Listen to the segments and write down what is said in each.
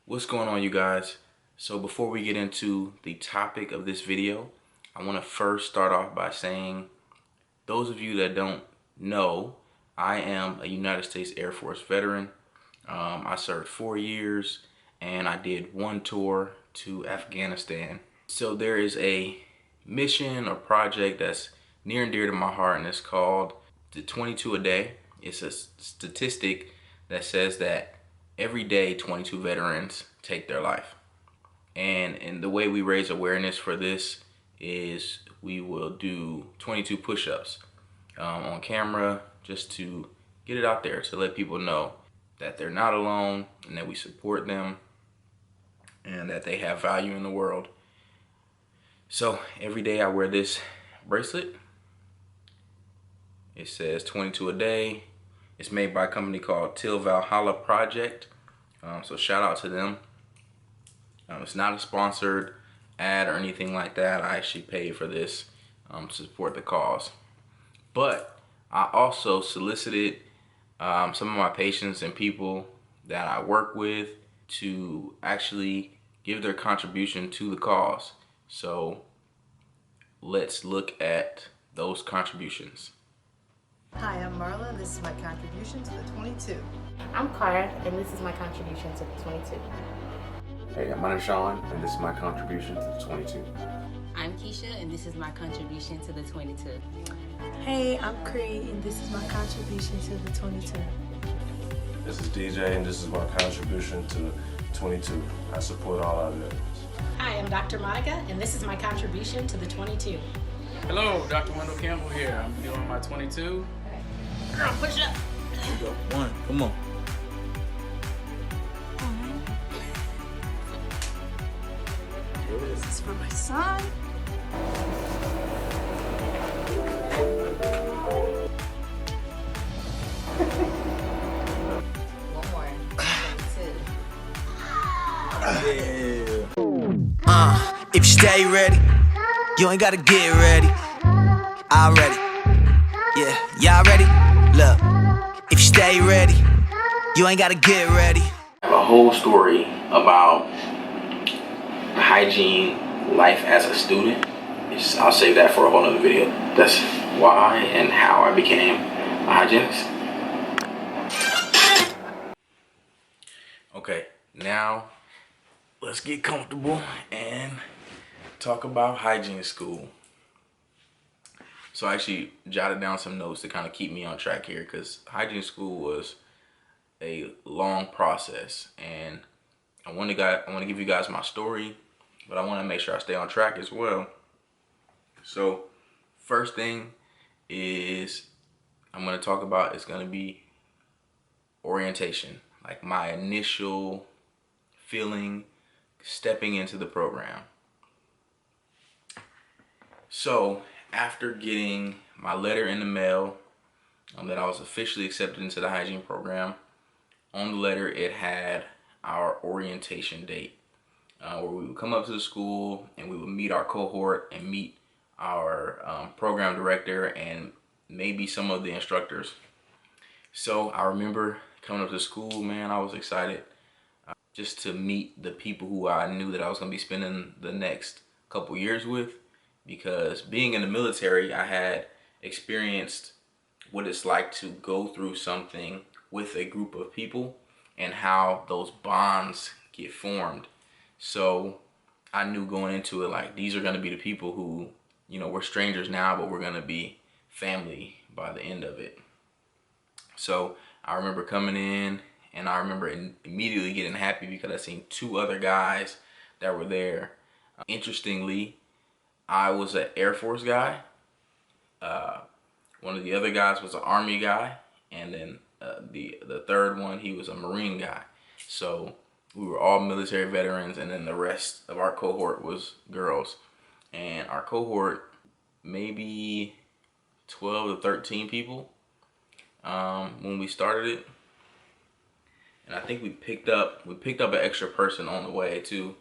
What's going on, you guys? So before we get into the topic of this video, I want to first start off by saying, those of you that don't know, I am a United States Air Force veteran. I served 4 years and I did one tour to Afghanistan. So there is a mission or project that's near and dear to my heart, and it's called the 22 a day. It's a statistic that says that every day 22 veterans take their life. And the way we raise awareness for this is we will do 22 push-ups on camera, just to get it out there, to let people know that they're not alone and that we support them and that they have value in the world. So every day I wear this bracelet. It says 22 a day. It's made by a company called Till Valhalla Project. So shout out to them. It's not a sponsored ad or anything like that. I actually paid for this to support the cause. But I also solicited some of my patients and people that I work with to actually give their contribution to the cause. So let's look at those contributions. Hi, I'm Marla, and this is my contribution to the 22. I'm Cara, and this is my contribution to the 22. Hey, my name is Sean, and this is my contribution to the 22. I'm Keisha, and this is my contribution to the 22. Hey, I'm Cree, and this is my contribution to the 22. This is DJ, and this is my contribution to 22. I support all our veterans. Hi, I'm Dr. Monica, and this is my contribution to the 22. Hello, Dr. Wendell Campbell here. I'm doing my 22. Girl, push up. There you go. One, come on. This is for my son. One more. 22. Yeah. If you stay ready, you ain't gotta get ready. Already. Yeah, y'all ready? Look. If you stay ready, you ain't gotta get ready. I have a whole story about hygiene life as a student. I'll save that for a whole other video. That's why and how I became a hygienist. Okay, now let's get comfortable and talk about Hygiene School. So I actually jotted down some notes to kind of keep me on track here, because Hygiene School was a long process, and I want to give you guys my story, but I want to make sure I stay on track as well. So first thing is I'm going to talk about is going to be orientation, like my initial feeling stepping into the program. So after getting my letter in the mail that I was officially accepted into the hygiene program, on the letter it had our orientation date, where we would come up to the school and we would meet our cohort and meet our program director and maybe some of the instructors. So I remember coming up to school, man, I was excited just to meet the people who I knew that I was going to be spending the next couple years with, because being in the military, I had experienced what it's like to go through something with a group of people and how those bonds get formed. So I knew going into it, like, these are going to be the people who, you know, we're strangers now, but we're going to be family by the end of it. So I remember coming in, and I remember immediately getting happy because I seen two other guys that were there. Interestingly, I was an Air Force guy. One of the other guys was an Army guy, and then the third one, he was a Marine guy. So we were all military veterans, and then the rest of our cohort was girls. And our cohort, maybe 12 to 13 people when we started it. And I think we picked up an extra person on the way too,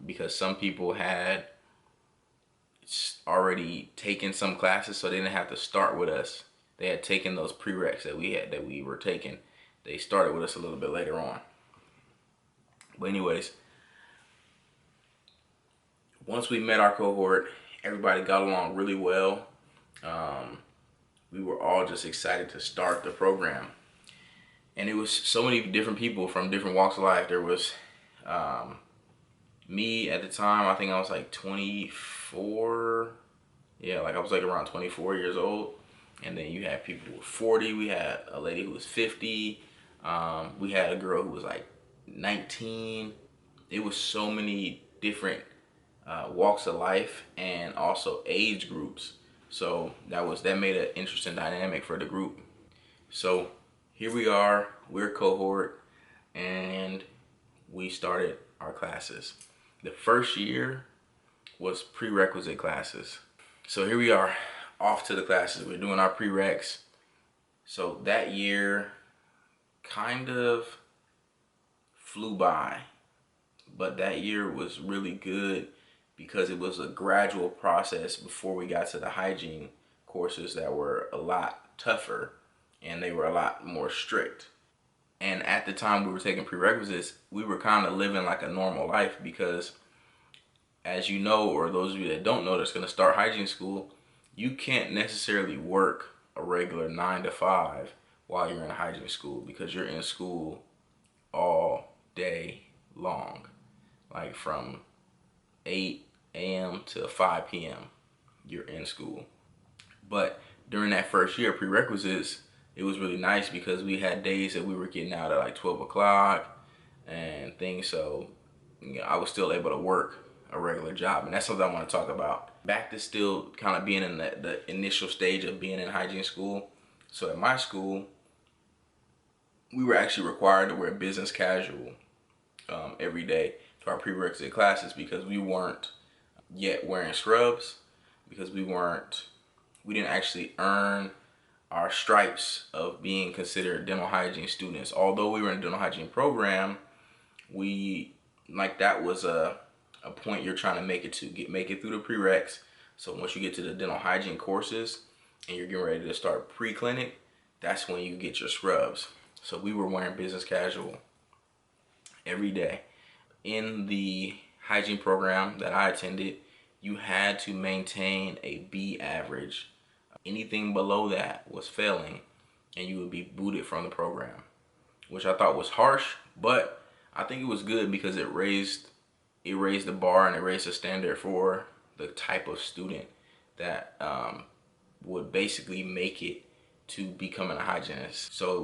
because some people had already taken some classes, so they didn't have to start with us. They had taken those prereqs that we were taking. They started with us a little bit later on. But anyways, once we met our cohort, everybody got along really well. We were all just excited to start the program. And it was so many different people from different walks of life. There was me at the time, I think I was like 24. Yeah, like I was like around 24 years old. And then you had people who were 40. We had a lady who was 50. We had a girl who was like 19. It was so many different walks of life and also age groups. So that made an interesting dynamic for the group. So here we are, we're a cohort, and we started our classes. The first year was prerequisite classes. So here we are, off to the classes. We're doing our prereqs. So that year kind of flew by, but that year was really good because it was a gradual process before we got to the hygiene courses that were a lot tougher and they were a lot more strict. And at the time we were taking prerequisites, we were kind of living like a normal life because, as you know, or those of you that don't know that's going to start hygiene school, you can't necessarily work a regular 9 to 5 while you're in hygiene school because you're in school all day long. Like from 8 a.m. to 5 p.m. you're in school. But during that first year, prerequisites, it was really nice because we had days that we were getting out at like 12 o'clock and things. So I was still able to work a regular job. And that's something I want to talk about. Back to still kind of being in the initial stage of being in hygiene school. So at my school, we were actually required to wear business casual every day to our prerequisite classes because we weren't yet wearing scrubs, because we didn't actually earn our stripes of being considered dental hygiene students. Although we were in a dental hygiene program, that was a point you're trying to make it through the prereqs. So once you get to the dental hygiene courses and you're getting ready to start pre-clinic, that's when you get your scrubs. So we were wearing business casual every day. In the hygiene program that I attended, you had to maintain a B average. Anything below that was failing and you would be booted from the program, which I thought was harsh, but I think it was good because it raised the bar and it raised the standard for the type of student that would basically make it to becoming a hygienist. So it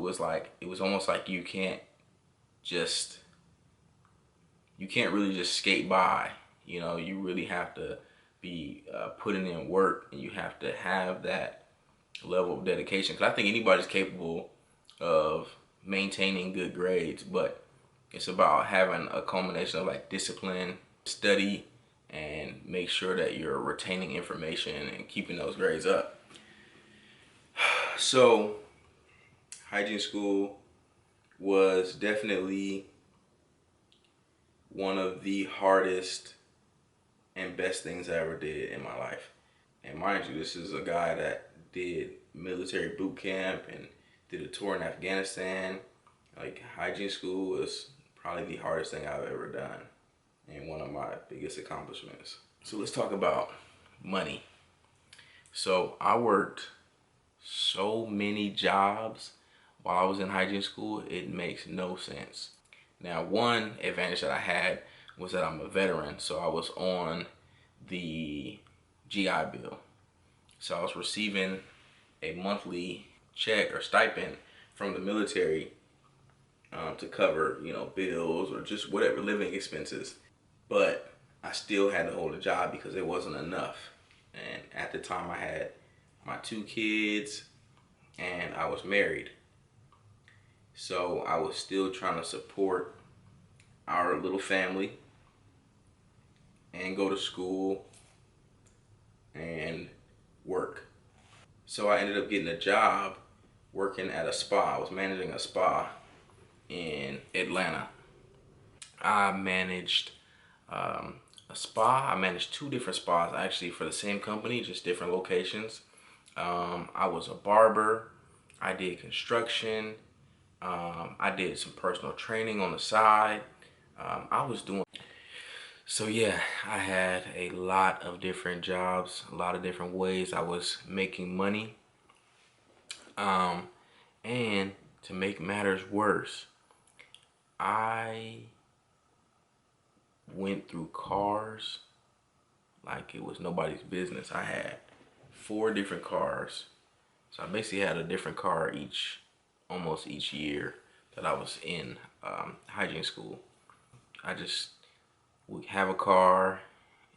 was almost like you can't really just skate by. You know, you really have to be putting in work, and you have to have that level of dedication. Because I think anybody's capable of maintaining good grades, but it's about having a culmination of like discipline, study, and make sure that you're retaining information and keeping those grades up. So hygiene school was definitely one of the hardest and best things I ever did in my life. And mind you, this is a guy that did military boot camp and did a tour in Afghanistan. Like, hygiene school was probably the hardest thing I've ever done and one of my biggest accomplishments. So let's talk about money. So I worked so many jobs while I was in hygiene school, it makes no sense. Now, one advantage that I had was that I'm a veteran, so I was on the GI Bill. So I was receiving a monthly check or stipend from the military to cover, bills or just whatever living expenses. But I still had to hold a job because it wasn't enough. And at the time I had my 2 kids and I was married. So I was still trying to support our little family and go to school and work. So I ended up getting a job working at a spa. I was managing a spa in Atlanta. I managed a spa. I managed 2 different spas actually for the same company, just different locations. I was a barber. I did construction. I did some personal training on the side. I was doing. So yeah, I had a lot of different jobs, a lot of different ways I was making money. And to make matters worse, I went through cars like it was nobody's business. I had 4 different cars. So I basically had a different car almost each year that I was in hygiene school. I just would have a car,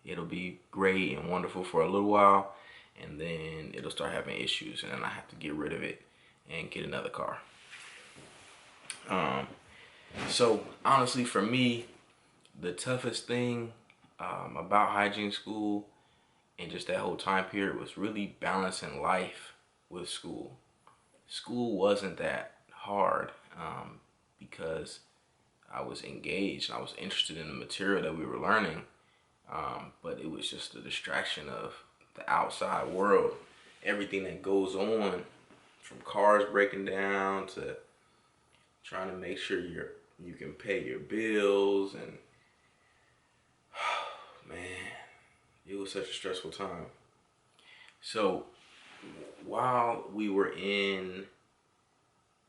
it'll be great and wonderful for a little while, and then it'll start having issues, and then I have to get rid of it and get another car. So honestly, for me, the toughest thing about hygiene school and just that whole time period was really balancing life with school. School wasn't that hard because I was engaged and I was interested in the material that we were learning, but it was just a distraction of the outside world, everything that goes on, from cars breaking down to trying to make sure you can pay your bills, and man, it was such a stressful time. So while we were in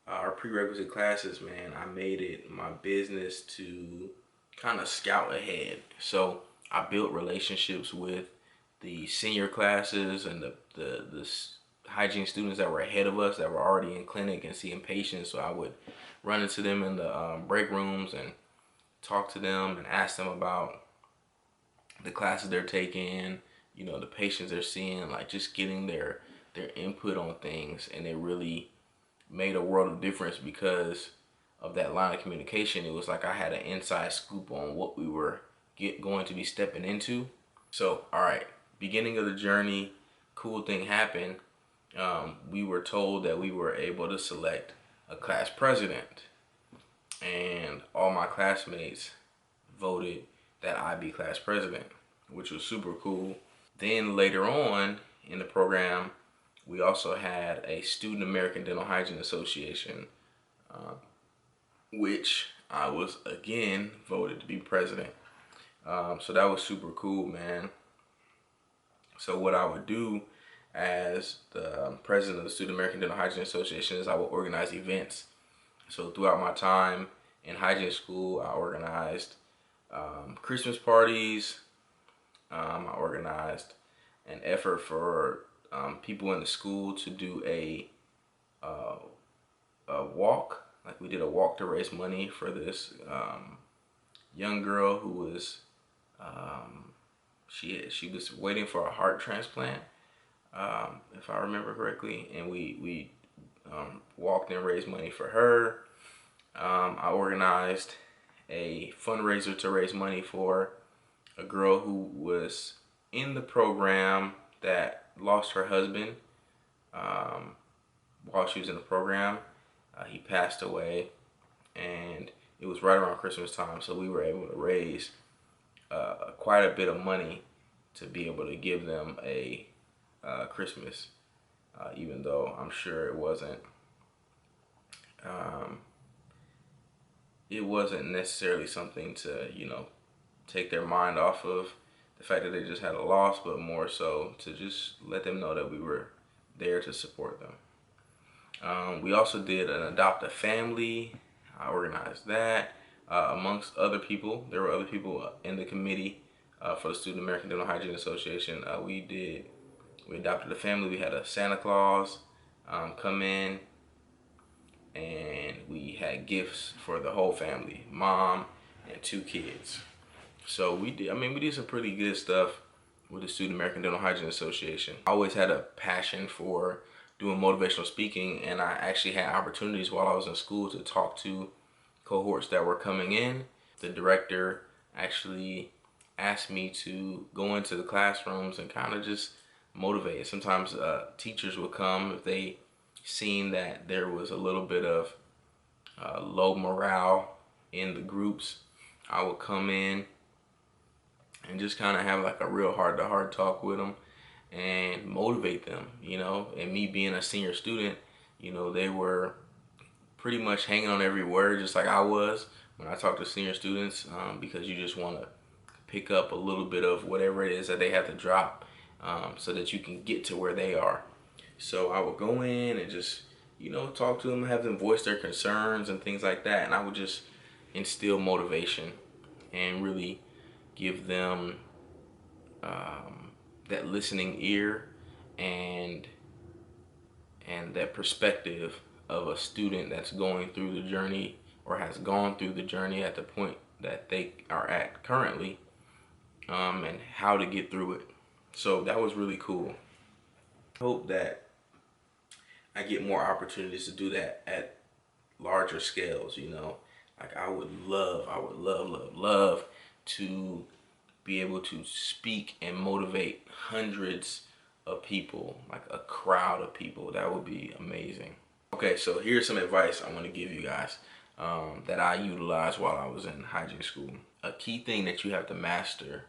our prerequisite classes, man, I made it my business to kind of scout ahead. So I built relationships with the senior classes and the hygiene students that were ahead of us, that were already in clinic and seeing patients. So I would run into them in the break rooms and talk to them and ask them about the classes they're taking, the patients they're seeing, like just getting their input on things. And it really made a world of difference because of that line of communication. It was like I had an inside scoop on what we were going to be stepping into. So, all right, beginning of the journey, cool thing happened. We were told that we were able to select a class president, and all my classmates voted that I be class president, which was super cool. Then later on in the program, we also had a Student American Dental Hygiene Association, which I was again voted to be president. So that was super cool, man. So what I would do as the president of the Student American Dental Hygiene Association is I would organize events. So throughout my time in hygiene school, I organized Christmas parties. I organized an effort for people in the school to do a walk. Like we did a walk to raise money for this young girl who was she was waiting for a heart transplant, if I remember correctly, and we walked and raised money for her. I organized a fundraiser to raise money for a girl who was in the program that lost her husband while she was in the program. He passed away, and it was right around Christmas time, so we were able to raise quite a bit of money to be able to give them a Christmas, even though I'm sure it wasn't necessarily something to take their mind off of the fact that they just had a loss, but more so to just let them know that we were there to support them. We also did an adopt a family. I organized that amongst other people. There were other people in the committee for the Student American Dental Hygiene Association. We adopted a family. We had a Santa Claus come in, and we had gifts for the whole family, mom and 2 kids. So we did some pretty good stuff with the Student American Dental Hygiene Association. I always had a passion for doing motivational speaking, and I actually had opportunities while I was in school to talk to cohorts that were coming in. The director actually asked me to go into the classrooms and kind of just motivate. Sometimes teachers would come if they seen that there was a little bit of low morale in the groups. I would come in and just kind of have like a real heart-to-heart talk with them and motivate them, And me being a senior student, they were pretty much hanging on every word just like I was, when I talk to senior students, because you just want to pick up a little bit of whatever it is that they have to drop, so that you can get to where they are. So I would go in and just, talk to them, have them voice their concerns and things like that. And I would just instill motivation and really give them that listening ear and that perspective of a student that's going through the journey or has gone through the journey at the point that they are at currently, and how to get through it. So that was really cool. I hope that I get more opportunities to do that at larger scales, Like I would love, love to be able to speak and motivate hundreds of people, like a crowd of people. That would be amazing. Okay, so here's some advice I want to give you guys, that I utilized while I was in hygiene school. A key thing that you have to master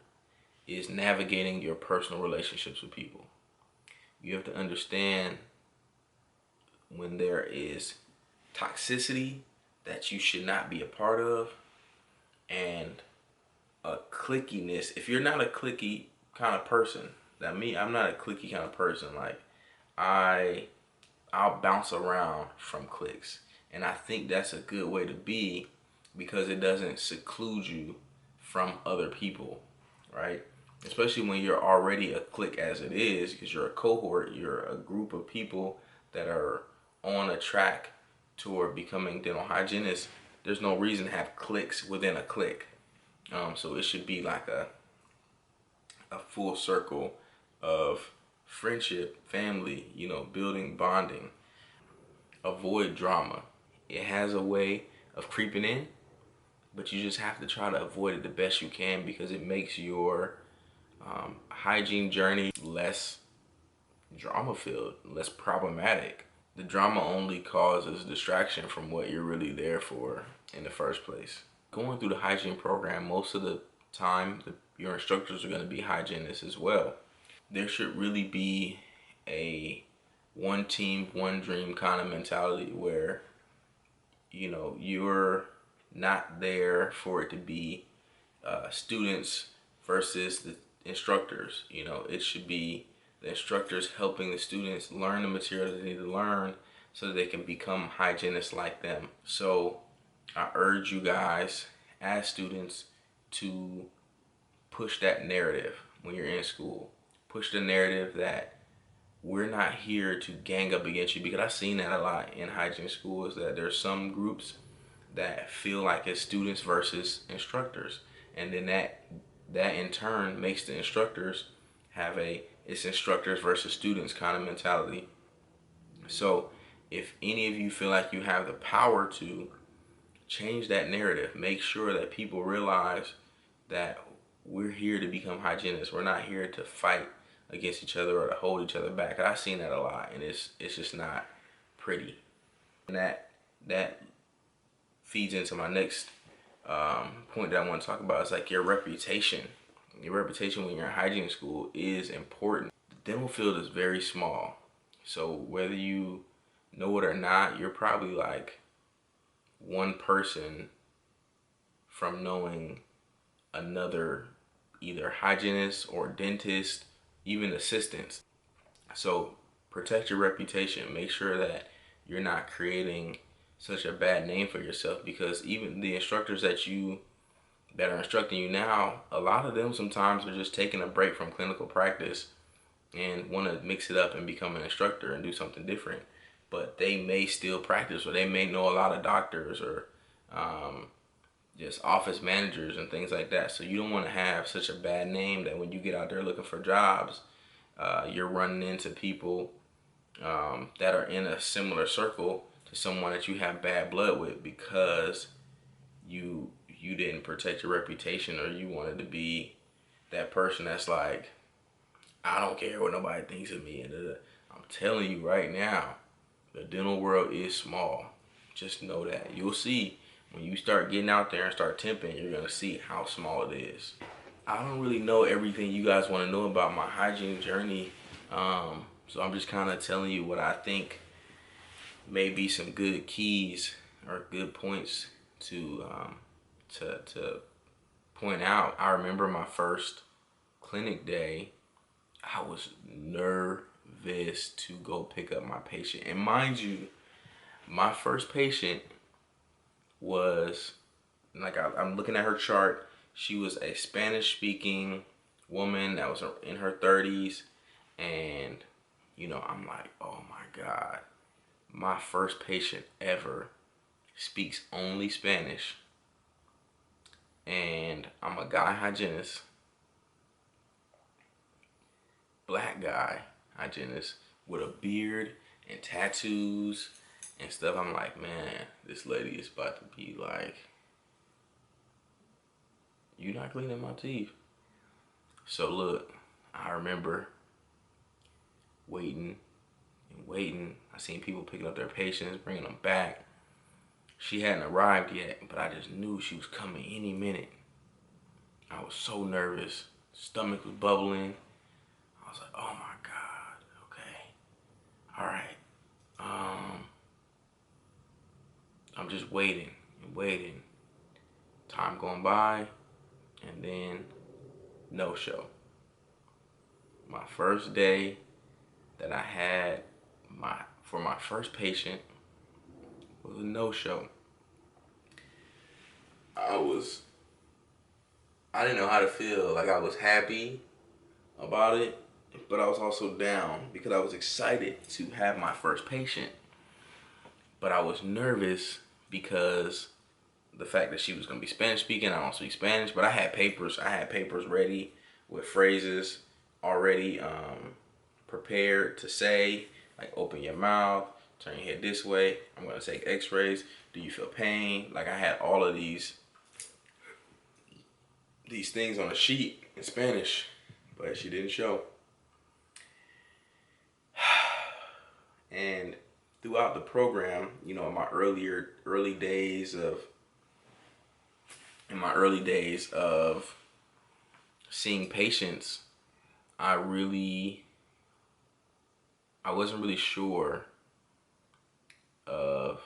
is navigating your personal relationships with people. You have to understand when there is toxicity that you should not be a part of, and a clickiness. If you're not a clicky kind of person, I'm not a clicky kind of person. Like I'll bounce around from cliques, and I think that's a good way to be, because it doesn't seclude you from other people, right? Especially when you're already a clique as it is, because you're a cohort, you're a group of people that are on a track toward becoming dental hygienists. There's no reason to have cliques within a clique. So it should be like a full circle of friendship, family, building bonding. Avoid drama. It has a way of creeping in, but you just have to try to avoid it the best you can, because it makes your hygiene journey less drama filled, less problematic. The drama only causes distraction from what you're really there for in the first place. Going through the hygiene program, most of the time, your instructors are going to be hygienists as well. There should really be a one team, one dream kind of mentality where, you're not there for it to be students versus the instructors. It should be the instructors helping the students learn the material they need to learn so that they can become hygienists like them. So I urge you guys as students to push that narrative when you're in school. Push the narrative that we're not here to gang up against you, because I've seen that a lot in hygiene school, is that there's some groups that feel like it's students versus instructors, and then that in turn makes the instructors have it's instructors versus students kind of mentality. So if any of you feel like you have the power to change that narrative, make sure that people realize that we're here to become hygienists. We're not here to fight against each other or to hold each other back. I've seen that a lot, and it's just not pretty. And that feeds into my next point that I want to talk about. Is like your reputation. Your reputation when you're in hygiene school is important. The dental field is very small, so whether you know it or not, you're probably like one person from knowing another, either hygienist or dentist, even assistants. So protect your reputation. Make sure that you're not creating such a bad name for yourself, because even the instructors that are instructing you now, a lot of them sometimes are just taking a break from clinical practice and want to mix it up and become an instructor and do something different. But they may still practice, or they may know a lot of doctors, or just office managers and things like that. So you don't want to have such a bad name that when you get out there looking for jobs, you're running into people that are in a similar circle to someone that you have bad blood with, because you didn't protect your reputation, or you wanted to be that person that's like, I don't care what nobody thinks of me. And I'm telling you right now, the dental world is small. Just know that. You'll see when you start getting out there and start temping, you're gonna see how small it is. I don't really know everything you guys want to know about my hygiene journey, so I'm just kind of telling you what I think may be some good keys or good points to to point out, I remember my first clinic day, I was nervous to go pick up my patient. And mind you, my first patient was, like, I'm looking at her chart. She was a Spanish-speaking woman that was in her 30s. And, you know, I'm like, oh my God, my first patient ever speaks only Spanish. And I'm a guy hygienist, black guy hygienist with a beard and tattoos and stuff. I'm like, man, this lady is about to be like, you not cleaning my teeth. So look, I remember waiting and waiting. I seen people picking up their patients, bringing them back. She hadn't arrived yet, but I just knew she was coming any minute. I was so nervous. Stomach was bubbling. I was like, oh my God, okay. All right. I'm just waiting and waiting. Time going by, and then no show. My first day that I had for my first patient was a no show. I didn't know how to feel. Like, I was happy about it, but I was also down because I was excited to have my first patient. But I was nervous because the fact that she was going to be Spanish speaking. I don't speak Spanish, but I had papers ready with phrases already prepared to say, like, open your mouth, turn your head this way, I'm going to take x-rays, do you feel pain? Like, I had all of these things on a sheet in Spanish, but she didn't show. And throughout the program, you know, in my early days of seeing patients, I wasn't really sure of,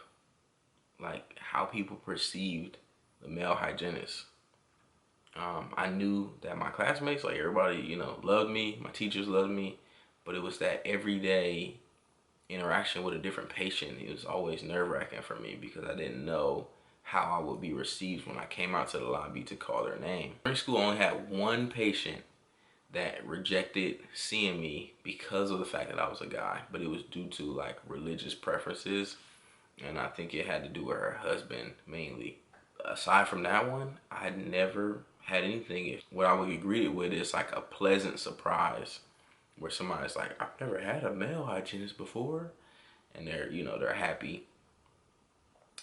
like, how people perceived the male hygienist. I knew that my classmates, like, everybody, you know, loved me. My teachers loved me, but it was that everyday interaction with a different patient. It was always nerve-wracking for me because I didn't know how I would be received when I came out to the lobby to call their name. Hygiene School only had one patient that rejected seeing me because of the fact that I was a guy, but it was due to, like, religious preferences, and I think it had to do with her husband mainly. Aside from that one, I had never had anything. What I would get greeted with is like a pleasant surprise where somebody's like, I've never had a male hygienist before, and they're, you know, they're happy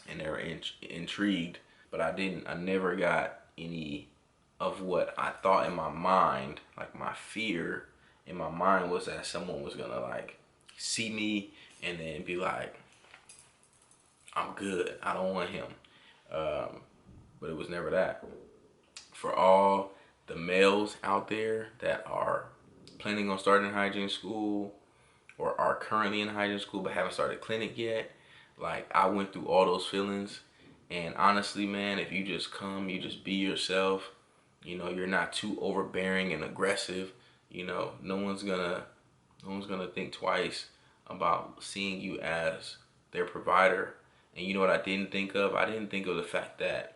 and they're intrigued. But I never got any of what I thought in my mind. Like, my fear in my mind was that someone was gonna, like, see me and then be like, I'm good, I don't want him. But it was never that. For all the males out there that are planning on starting hygiene school or are currently in hygiene school but haven't started clinic yet, like, I went through all those feelings. And honestly, man, if you just come, you just be yourself, you know, you're not too overbearing and aggressive, you know, no one's gonna think twice about seeing you as their provider. And you know what I didn't think of? I didn't think of the fact that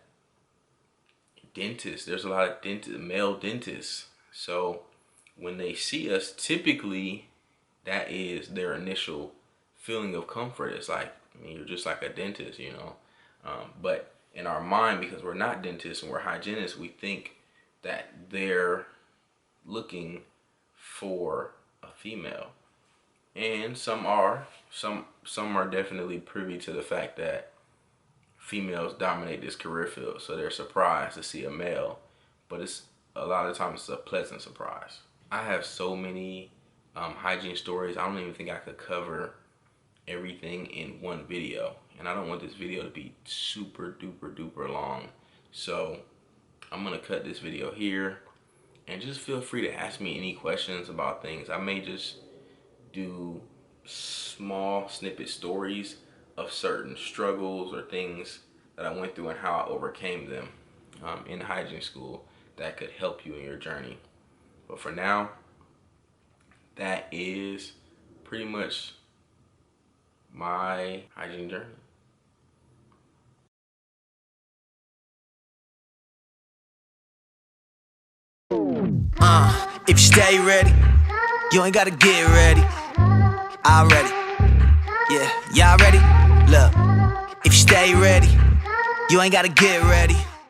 dentists, there's a lot of male dentists. So when they see us, typically that is their initial feeling of comfort. It's like, I mean, you're just like a dentist, you know. But in our mind, because we're not dentists and we're hygienists, we think that they're looking for a female. And some are definitely privy to the fact that females dominate this career field, so they're surprised to see a male, but it's a lot of times it's a pleasant surprise. I have so many hygiene stories. I don't even think I could cover everything in one video, and I don't want this video to be super duper long, so I'm gonna cut this video here, and just feel free to ask me any questions about things. I may just do small snippet stories of certain struggles or things that I went through and how I overcame them. in hygiene school that could help you in your journey. But for now, that is pretty much my hygiene journey. If you stay ready, you ain't gotta get ready. Already, yeah, y'all ready? Look, if you stay ready, you ain't gotta get ready.